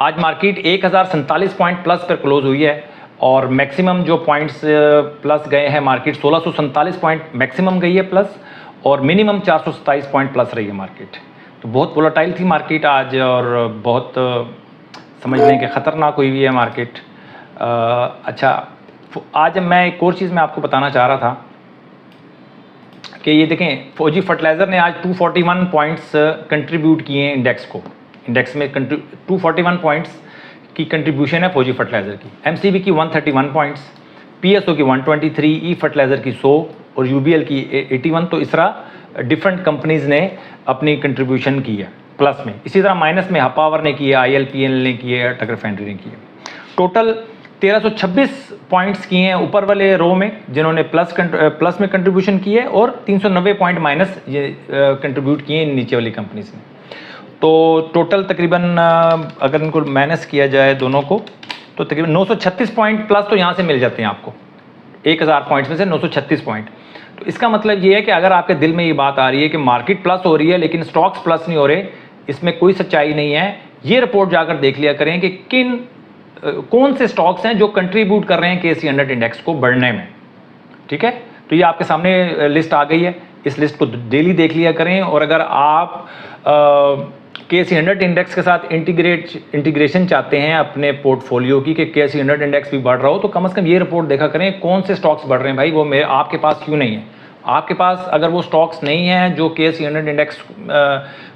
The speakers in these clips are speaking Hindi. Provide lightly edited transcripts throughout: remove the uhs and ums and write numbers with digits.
आज मार्केट 1047 पॉइंट प्लस पर क्लोज हुई है और मैक्सिमम जो पॉइंट्स प्लस गए हैं मार्केट 1647 पॉइंट मैक्सिमम गई है प्लस, और मिनिमम 427 पॉइंट प्लस रही है मार्केट। तो बहुत वोलेटाइल थी मार्केट आज और बहुत समझने के ख़तरनाक हुई है मार्केट। अच्छा, आज मैं एक और चीज़ मैं आपको बताना चाह रहा था कि ये देखें, फौजी फर्टिलाइज़र ने आज 241 पॉइंट्स कंट्रीब्यूट किए हैं इंडेक्स को। इंडेक्स में 241 पॉइंट्स की कंट्रीब्यूशन है फौजी फर्टिलाइज़र की। एमसीबी की 131 पॉइंट्स, पीएसओ की 123, ई फर्टिलाइज़र की 100 और यूबीएल की 81। तो इस तरह डिफरेंट कंपनीज़ ने अपनी कंट्रीब्यूशन की है प्लस में। इसी तरह माइनस में हपावर ने की है, आईएलपीएल ने की है, टगर रिफाइनरी ने की है। टोटल 1326 पॉइंट्स किए हैं ऊपर वाले रो में जिन्होंने प्लस में कंट्रीब्यूशन की है, और 390 पॉइंट माइनस ये कंट्रीब्यूट किए हैं नीचे वाली कंपनीज ने। तो टोटल तकरीबन अगर इनको माइनस किया जाए दोनों को तो तकरीबन 936 पॉइंट प्लस तो यहाँ से मिल जाते हैं आपको, 1000 पॉइंट्स में से 936 पॉइंट। तो इसका मतलब ये है कि अगर आपके दिल में ये बात आ रही है कि मार्केट प्लस हो रही है लेकिन स्टॉक्स प्लस नहीं हो रहे, इसमें कोई सच्चाई नहीं है। ये रिपोर्ट जाकर देख लिया करें कि कौन से स्टॉक्स हैं जो कंट्रीब्यूट कर रहे हैं KSE 100 इंडेक्स को बढ़ने में। ठीक है, तो ये आपके सामने लिस्ट आ गई है, इस लिस्ट को डेली देख लिया करें। और अगर आप KSE 100 इंडेक्स के साथ इंटीग्रेशन चाहते हैं अपने पोर्टफोलियो की कि KSE 100 इंडेक्स भी बढ़ रहा हो, तो कम से कम ये रिपोर्ट देखा करें कौन से स्टॉक्स बढ़ रहे हैं। भाई वो आपके पास क्यों नहीं है? आपके पास अगर वो स्टॉक्स नहीं हैं जो KSE 100 इंडेक्स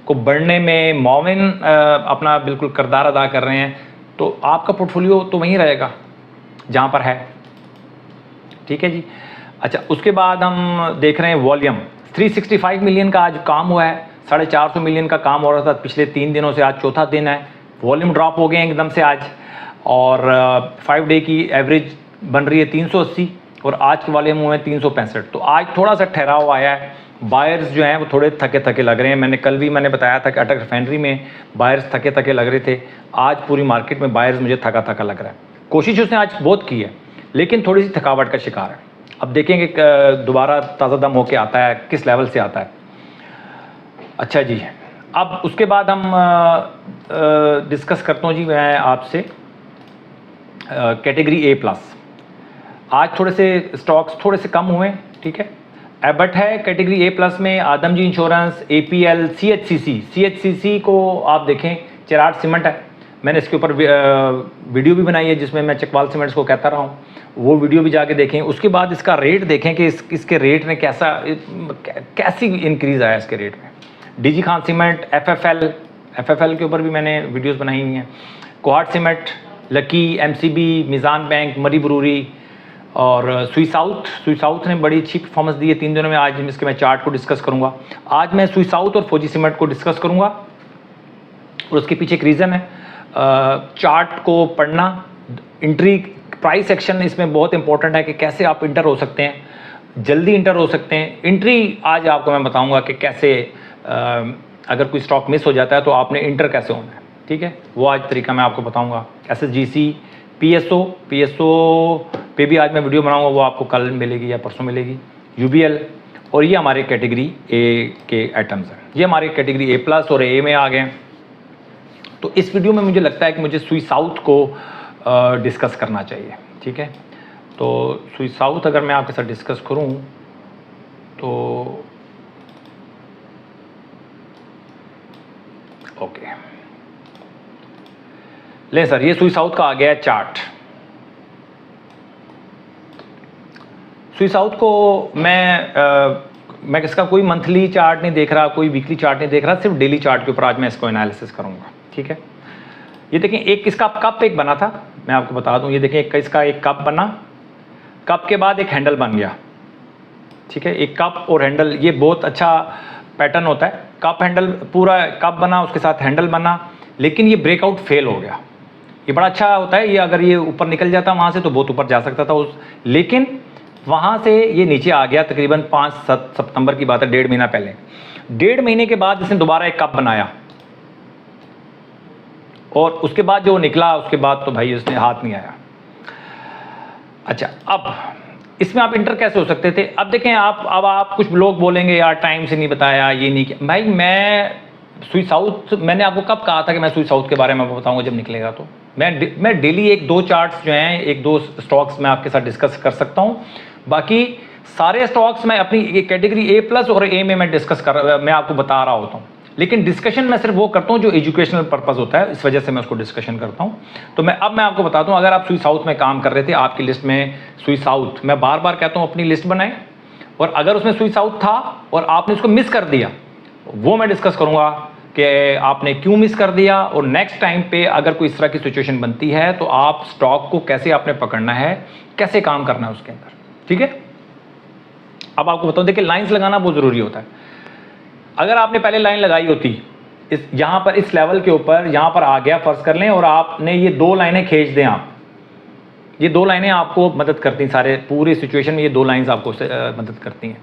को बढ़ने में मौविन अपना बिल्कुल किरदार अदा कर रहे हैं, तो आपका पोर्टफोलियो तो वहीं रहेगा जहाँ पर है। ठीक है जी। अच्छा, उसके बाद हम देख रहे हैं वॉल्यूम 365 मिलियन का आज काम हुआ है। 450 मिलियन का काम हो रहा था पिछले 3 दिनों से, आज चौथा दिन है। वॉल्यूम ड्रॉप हो गए हैं एकदम से आज, और 5 डे की एवरेज बन रही है 380 और आज के वॉल्यूम हुए हैं 365। तो आज थोड़ा सा ठहराव आया है। बायर्स जो हैं वो थोड़े थके थके लग रहे हैं। कल भी मैंने बताया था कि अटक रिफाइनरी में बायर्स थके थके लग रहे थे। आज पूरी मार्केट में बायर्स मुझे थका थका लग रहा है। कोशिश उसने आज बहुत की है लेकिन थोड़ी सी थकावट का शिकार है। अब देखेंगे दोबारा ताज़ा दम होके आता है, किस लेवल से आता है। अच्छा जी, अब उसके बाद हम डिस्कस करता हूँ जी मैं आपसे कैटेगरी A+। आज थोड़े से स्टॉक्स थोड़े से कम हुए। ठीक है, एबट है कैटेगरी A+ में, आदमजी इंश्योरेंस, APL, CHCC को आप देखें, चिराग सीमेंट है। मैंने इसके ऊपर वीडियो भी बनाई है जिसमें मैं चकवाल सीमेंट्स को कहता रहा हूँ, वो वीडियो भी जाके देखें। उसके बाद इसका रेट देखें कि इसके रेट ने कैसी इंक्रीज़ आया इसके रेट में। DG खान सीमेंट, FFL के ऊपर भी मैंने वीडियोस बनाई हुई हैं। Kohat cement, lucky, MCB, Meezan bank, मरी ब्रूरी और सुई साउथ ने बड़ी अच्छी परफॉर्मेंस दी है 3 दिनों में। आज इसके मैं चार्ट को डिस्कस करूंगा। आज मैं सुई साउथ और फौजी सीमेंट को डिस्कस करूंगा और उसके पीछे एक रीज़न है। चार्ट को पढ़ना, एंट्री प्राइस एक्शन इसमें बहुत इंपॉर्टेंट है कि कैसे आप इंटर हो सकते हैं, जल्दी इंटर हो सकते हैं। एंट्री आज आपको मैं बताऊंगा कि कैसे अगर कोई स्टॉक मिस हो जाता है तो आपने इंटर कैसे होना है। ठीक है, वो आज तरीका मैं आपको बताऊंगा। SSGC, PSO पे भी आज मैं वीडियो बनाऊंगा, वो आपको कल मिलेगी या परसों मिलेगी। UBL, और ये हमारे कैटेगरी A के आइटम्स हैं। ये हमारे कैटेगरी A+ और A में आ गए। तो इस वीडियो में मुझे लगता है कि मुझे सुई साउथ को डिस्कस करना चाहिए। ठीक है, तो सुई साउथ अगर मैं आपके साथ डिस्कस करूं तो ओके, ले सर, ये सुई साउथ का आ गया है चार्ट। सुई साउथ को मैं इसका कोई मंथली चार्ट नहीं देख रहा, कोई वीकली चार्ट नहीं देख रहा, सिर्फ डेली चार्ट के ऊपर आज मैं इसको एनालिसिस करूंगा। ठीक है, ये देखें, एक इसका कप एक बना था, मैं आपको बता दूं। ये देखें, इसका एक कप बना, कप के बाद एक हैंडल बन गया। ठीक है, एक कप और हैंडल, ये बहुत अच्छा पैटर्न होता है। कप हैंडल, पूरा कप बना, उसके साथ हैंडल बना, लेकिन ये ब्रेकआउट फेल हो गया। ये बड़ा अच्छा होता है, ये अगर ये ऊपर निकल जाता वहाँ से तो बहुत ऊपर जा सकता था लेकिन वहाँ से ये नीचे आ गया। तकरीबन 5-7 सितंबर की बात है, 1.5 महीना पहले। 1.5 महीने के बाद इसने दोबारा एक कप बनाया और उसके बाद जो निकला उसके बाद तो भाई उसने हाथ नहीं आया। अच्छा, अब इसमें आप इंटर कैसे हो सकते थे? अब देखें, आप कुछ लोग बोलेंगे यार टाइम से नहीं बताया, ये नहीं किया। भाई मैं सुई साउथ मैंने आपको कब कहा था कि मैं सुई साउथ के बारे में बताऊंगा जब निकलेगा, तो मैं डेली एक दो चार्ट्स जो हैं, एक दो स्टॉक्स मैं आपके साथ डिस्कस कर सकता हूं। बाकी सारे स्टॉक्स मैं अपनी कैटेगरी ए प्लस और ए में मैं मैं आपको बता रहा होता हूं, लेकिन डिस्कशन मैं सिर्फ वो करता हूं जो एजुकेशनल पर्पस होता है, इस वजह से मैं उसको डिस्कशन करता हूं। तो मैं आपको बताता हूं, अगर आप सुई साउथ में काम कर रहे थे, आपकी लिस्ट में सुई साउथ, मैं बार बार कहता हूं अपनी लिस्ट बनाएं, और अगर उसमें सुई साउथ था और आपने उसको मिस कर दिया, वो मैं डिस्कस करूंगा कि आपने क्यों मिस कर दिया, और नेक्स्ट टाइम पे अगर कोई इस तरह की सिचुएशन बनती है तो आप स्टॉक को कैसे आपने पकड़ना है, कैसे काम करना है उसके अंदर। ठीक है, अब आपको बताऊं, देखिए लाइंस लगाना बहुत ज़रूरी होता है। अगर आपने पहले लाइन लगाई होती इस यहाँ पर, इस लेवल के ऊपर यहाँ पर आ गया, फर्ज कर लें, और आपने ये दो लाइनें खींच दें, आप ये दो लाइनें आपको मदद करती हैं, सारे पूरी सिचुएशन में ये दो लाइंस आपको मदद करती हैं।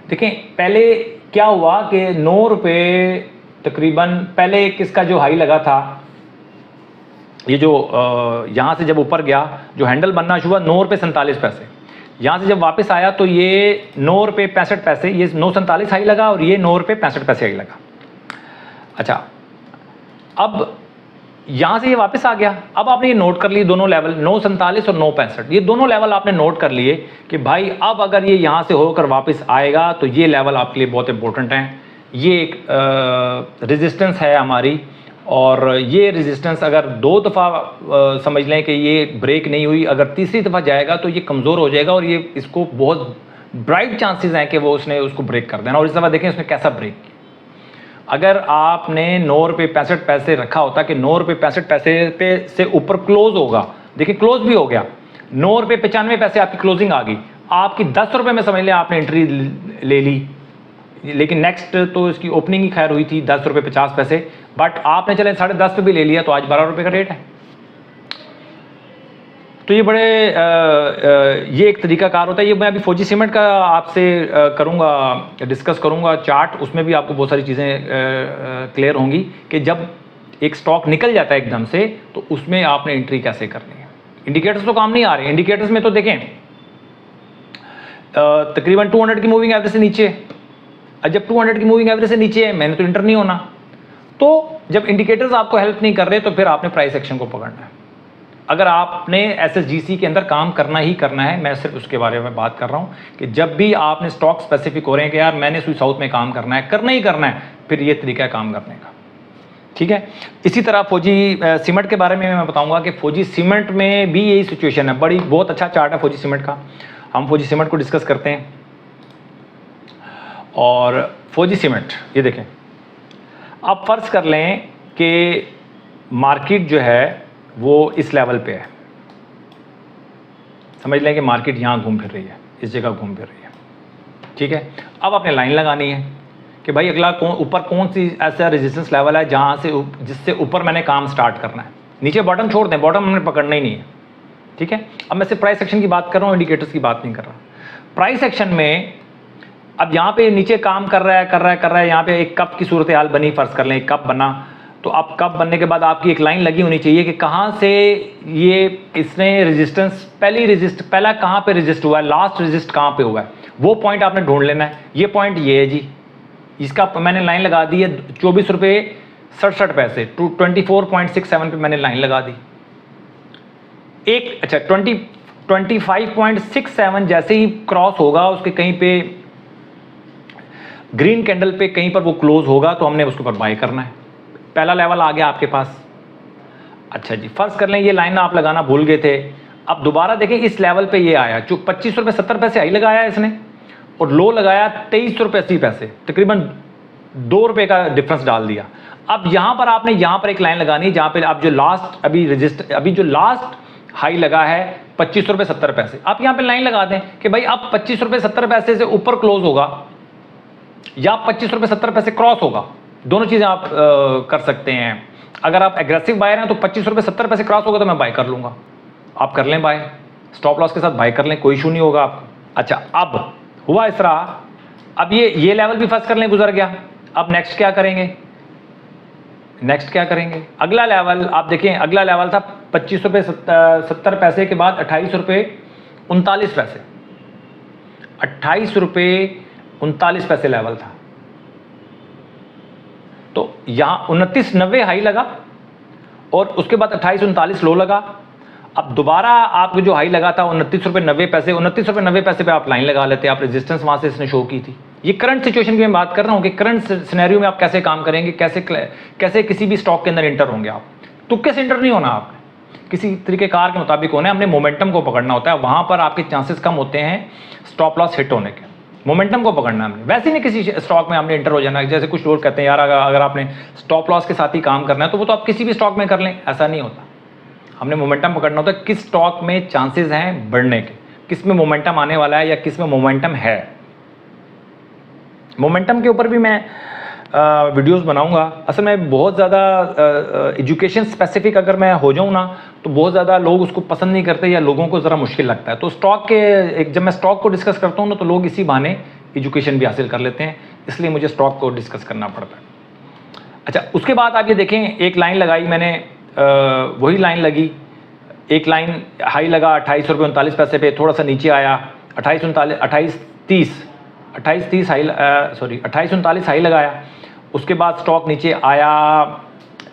देखें पहले क्या हुआ कि 9 रुपये तकरीबन, पहले किसका जो हाई लगा था, ये जो यहाँ से जब ऊपर गया, जो हैंडल बनना शुरू हुआ 9 रुपये 47 पैसे, यहाँ से जब वापस आया तो ये 9 रुपये 65 पैसे, ये 9.47 हाई लगा और ये 9 रुपये 65 पैसे हाई लगा। अच्छा, अब यहाँ से ये वापस आ गया, अब आपने ये नोट कर लिए दोनों लेवल, 9.47 और 9.65, ये दोनों लेवल आपने नोट कर लिए कि भाई अब अगर ये यहाँ से होकर वापस आएगा तो ये लेवल आपके लिए बहुत इंपॉर्टेंट है, ये एक रेजिस्टेंस है हमारी, और ये रेजिस्टेंस अगर 2 दफ़ा समझ लें कि ये ब्रेक नहीं हुई, अगर तीसरी दफ़ा जाएगा तो ये कमज़ोर हो जाएगा, और ये इसको बहुत ब्राइट चांसेस हैं कि वो उसने उसको ब्रेक कर देना। और इस दफ़ा देखें उसने कैसा ब्रेक किया। अगर आपने 9 रुपये 65 पैसे रखा होता कि 9 रुपये 65 पैसे पे से ऊपर क्लोज होगा, देखिए क्लोज भी हो गया, 9 रुपये 95 पैसे आपकी क्लोजिंग आ गई, आपकी 10 रुपये में समझ लें आपने एंट्री ले ली, लेकिन नेक्स्ट तो इसकी ओपनिंग ही खैर हुई थी 10 रुपये 50 पैसे, बट आपने चले 10.5 पे भी ले लिया तो आज 12 रुपये का रेट है। तो ये बड़े ये एक तरीकाकार होता है। ये मैं अभी फौजी सीमेंट का आपसे करूँगा, डिस्कस करूँगा चार्ट, उसमें भी आपको बहुत सारी चीज़ें क्लियर होंगी कि जब एक स्टॉक निकल जाता है एकदम से तो उसमें आपने एंट्री कैसे करनी है। इंडिकेटर्स तो काम नहीं आ रहे, इंडिकेटर्स में तो देखें तकरीबन 200 की मूविंग एवरेज से नीचे, जब 200 की मूविंग एवरेज से नीचे है मैंने तो इंटर नहीं होना। तो जब इंडिकेटर्स आपको हेल्प नहीं कर रहे तो फिर आपने प्राइस एक्शन को पकड़ना है। अगर आपने एसएसजीसी के अंदर काम करना ही करना है, मैं सिर्फ उसके बारे में बात कर रहा हूं कि जब भी आपने स्टॉक स्पेसिफिक हो रहे हैं कि यार मैंने सुई साउथ में काम करना है, करना ही करना है, फिर ये तरीका है काम करने का। ठीक है, इसी तरह फौजी सीमेंट के बारे में मैं बताऊंगा कि फौजी सीमेंट में भी यही सिचुएशन है। बहुत अच्छा चार्ट है फौजी सीमेंट का, हम फौजी सीमेंट को डिस्कस करते हैं। और फौजी सीमेंट ये देखें, आप फर्ज कर लें कि मार्केट जो है वो इस लेवल पे है, समझ लें कि मार्केट यहाँ घूम फिर रही है, इस जगह घूम फिर रही है। ठीक है, अब आपने लाइन लगानी है कि भाई अगला ऊपर कौन सी ऐसा रेजिस्टेंस लेवल है जहाँ से जिससे ऊपर मैंने काम स्टार्ट करना है। नीचे बॉटम छोड़ दें, बॉटम हमने पकड़ना ही नहीं है। ठीक है, अब मैं सिर्फ प्राइस एक्शन की बात कर रहा हूँ, इंडिकेटर्स की बात नहीं कर रहा। प्राइस एक्शन में अब यहाँ पे नीचे काम कर रहा है, यहाँ पे एक कप की सूरत हाल बनी, फर्ज कर लें एक कप बना, तो अब कप बनने के बाद आपकी एक लाइन लगी होनी चाहिए कि कहाँ से ये इसने रेजिस्टेंस पहला कहाँ पे रेजिस्ट हुआ है, लास्ट रेजिस्ट कहाँ पे हुआ है, वो पॉइंट आपने ढूंढ लेना है। ये पॉइंट ये है जी, इसका मैंने लाइन लगा दी है 24 रुपये 67 पैसे, 24.67 पे मैंने लाइन लगा दी। एक अच्छा 25.67 जैसे ही क्रॉस होगा उसके कहीं पे ग्रीन कैंडल पे कहीं पर वो क्लोज होगा तो हमने उसके ऊपर बाय करना है। पहला लेवल आ गया आपके पास। अच्छा जी, फर्ज कर लें ये लाइन आप लगाना भूल गए थे, अब दोबारा देखें इस लेवल पे ये आया, जो 25 रुपये 70 पैसे हाई लगाया इसने और लो लगाया 23 रुपये 80 पैसे, तकरीबन 2 रुपये का डिफरेंस डाल दिया। अब यहाँ पर आपने यहाँ पर एक लाइन लगानी है जहाँ पे आप जो लास्ट अभी जो लास्ट हाई लगा है 25 रुपये 70 पैसे, आप यहाँ पे लाइन लगा दें कि भाई अब 25 रुपये 70 पैसे से ऊपर क्लोज होगा या 25 रुपये 70 पैसे क्रॉस होगा, दोनों चीज़ें आप कर सकते हैं। अगर आप एग्रेसिव बायर हैं तो 25 रुपये 70 पैसे क्रॉस होगा तो मैं बाय कर लूँगा, आप कर लें बाय, स्टॉप लॉस के साथ बाय कर लें, कोई इशू नहीं होगा आपको। अच्छा, अब हुआ इस तरह, अब ये लेवल भी फर्स्ट कर लें गुजर गया, अब नेक्स्ट क्या करेंगे, अगला लेवल आप देखें, अगला लेवल था 25 रुपये 70 पैसे के बाद 28 रुपये 39 पैसे, 28 रुपये 39 पैसे लेवल था। यहाँ 29.90 हाई लगा और उसके बाद 28.39 लो लगा। अब दोबारा आपको जो हाई लगा था 29 रुपये 90 पैसे, 29 रुपये 90 पैसे पे आप लाइन लगा लेते, आप रेजिस्टेंस वहाँ से इसने शो की थी। ये करंट सिचुएशन की मैं बात कर रहा हूँ कि करंट सिनेरियो में आप कैसे काम करेंगे, कैसे किसी भी स्टॉक के अंदर इंटर होंगे। आप तुक्के से इंटर नहीं होना, आपने किसी तरीके कार के मुताबिक होना है, हमने मोमेंटम को पकड़ना होता है, वहाँ पर आपके चांसेस कम होते हैं स्टॉप लॉस हिट होने के। मोमेंटम को पकड़ना है हमने, वैसे ही नहीं किसी स्टॉक में हमने इंटर हो जाना है। जैसे कुछ लोग कहते हैं यार अगर आपने स्टॉप लॉस के साथ ही काम करना है तो वो तो आप किसी भी स्टॉक में कर लें, ऐसा नहीं होता। हमने मोमेंटम पकड़ना होता है, किस स्टॉक में चांसेस हैं बढ़ने के, किस में मोमेंटम आने वाला है या किस में मोमेंटम है। मोमेंटम के ऊपर भी मैं वीडियोस बनाऊंगा। असल में बहुत ज़्यादा एजुकेशन स्पेसिफिक अगर मैं हो जाऊं ना तो बहुत ज़्यादा लोग उसको पसंद नहीं करते या लोगों को ज़रा मुश्किल लगता है। तो स्टॉक के जब मैं स्टॉक को डिस्कस करता हूँ ना तो लोग इसी बहाने एजुकेशन भी हासिल कर लेते हैं, इसलिए मुझे स्टॉक को डिस्कस करना पड़ता है। अच्छा, उसके बाद आप ये देखें, एक लाइन लगाई मैंने, वही लाइन लगी, एक लाइन हाई लगा 28 रुपये 39 पैसे पे, थोड़ा सा नीचे आया 28.39 हाई लगाया। उसके बाद स्टॉक नीचे आया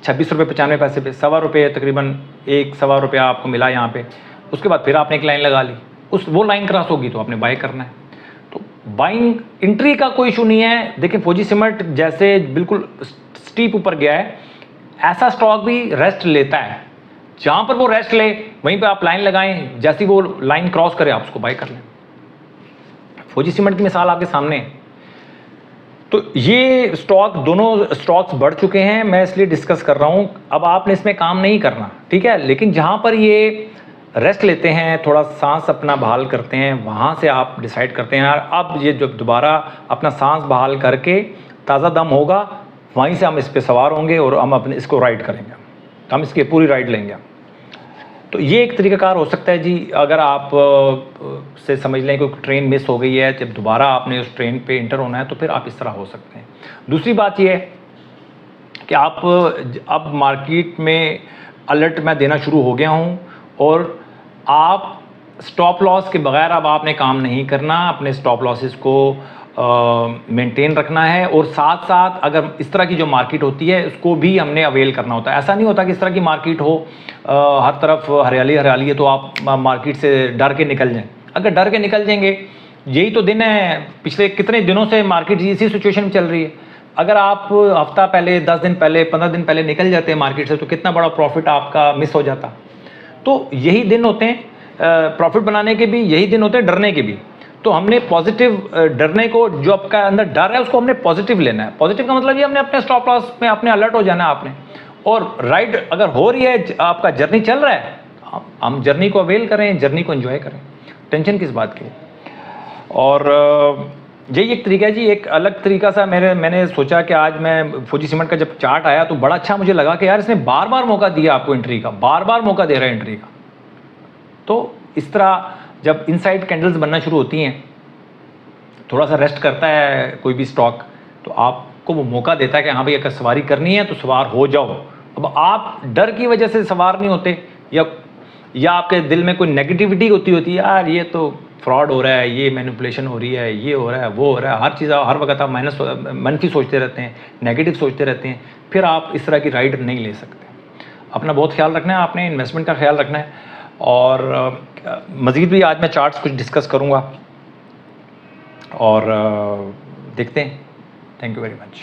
26 रुपये 95 पैसे पे, ₹1.25 तकरीबन 1-1.25 रुपया आपको मिला यहाँ पे। उसके बाद फिर आपने एक लाइन लगा ली, वो लाइन क्रॉस होगी तो आपने बाय करना है। तो बाइंग एंट्री का कोई इशू नहीं है। देखिए फौजी सीमेंट जैसे बिल्कुल स्टीप ऊपर गया है, ऐसा स्टॉक भी रेस्ट लेता है। जहाँ पर वो रेस्ट ले वहीं पे आप लाइन लगाएं, जैसी वो लाइन क्रॉस करे आप उसको बाय कर लें। फौजी सीमेंट की मिसाल आपके सामने है। तो ये स्टॉक, दोनों स्टॉक्स बढ़ चुके हैं, मैं इसलिए डिस्कस कर रहा हूँ। अब आपने इसमें काम नहीं करना, ठीक है, लेकिन जहाँ पर ये रेस्ट लेते हैं, थोड़ा सांस अपना बहाल करते हैं, वहाँ से आप डिसाइड करते हैं यार अब ये जब दोबारा अपना सांस बहाल करके ताज़ा दम होगा, वहीं से हम इस पर सवार होंगे और हम अपने इसको राइड करेंगे, हम इसकी पूरी राइड लेंगे। तो ये एक तरीक़ाकार हो सकता है जी। अगर आप से समझ लें कि ट्रेन मिस हो गई है, जब दोबारा आपने उस ट्रेन पे इंटर होना है तो फिर आप इस तरह हो सकते हैं। दूसरी बात ये है कि आप अब मार्केट में अलर्ट मैं देना शुरू हो गया हूँ और आप स्टॉप लॉस के बगैर अब आपने काम नहीं करना, अपने स्टॉप लॉसेस को मेंटेन रखना है और साथ साथ अगर इस तरह की जो मार्केट होती है उसको भी हमने अवेल करना होता है। ऐसा नहीं होता कि इस तरह की मार्केट हो हर तरफ हरियाली हरियाली है तो आप मार्केट से डर के निकल जाएं। अगर डर के निकल जाएंगे, यही तो दिन है, पिछले कितने दिनों से मार्केट इसी सिचुएशन में चल रही है। अगर आप हफ्ता पहले, 10 दिन पहले, 15 दिन पहले निकल जाते हैं मार्केट से तो कितना बड़ा प्रॉफिट आपका मिस हो जाता। तो यही दिन होते हैं प्रॉफिट बनाने के भी, यही दिन होते हैं डरने के भी। तो हमने पॉजिटिव डरने को, जो आपका अंदर डर है उसको हमने पॉजिटिव लेना है। पॉजिटिव का मतलब ये हमने अपने स्टॉप लॉस में अपने अलर्ट हो जाना है आपने, और राइड अगर हो रही है, आपका जर्नी चल रहा है, हम जर्नी को अवेल करें, जर्नी को एंजॉय करें, टेंशन किस बात की। और यही एक तरीका है जी। एक अलग तरीका सा मैंने सोचा कि आज मैं फौजी सीमेंट का जब चार्ट आया तो बड़ा अच्छा मुझे लगा कि यार इसने बार बार मौका दिया आपको एंट्री का, बार बार मौका दे रहा है एंट्री का। तो इस तरह जब इनसाइड कैंडल्स बनना शुरू होती हैं, थोड़ा सा रेस्ट करता है कोई भी स्टॉक, तो आपको वो मौका देता है कि हाँ भाई अगर सवारी करनी है तो सवार हो जाओ। अब आप डर की वजह से सवार नहीं होते, या आपके दिल में कोई नेगेटिविटी होती है, यार ये तो फ्रॉड हो रहा है, ये मैनिपुलेशन हो रही है, ये हो रहा है, वो हो रहा है, हर चीज़ हर वक्त आप मनफी सोचते रहते हैं, नेगेटिव सोचते रहते हैं, फिर आप इस तरह की राइड नहीं ले सकते। अपना बहुत ख्याल रखना है, आपने इन्वेस्टमेंट का ख्याल रखना है। और मज़ीद भी आज मैं चार्ट्स कुछ डिस्कस करूँगा और देखते हैं। Thank you very much.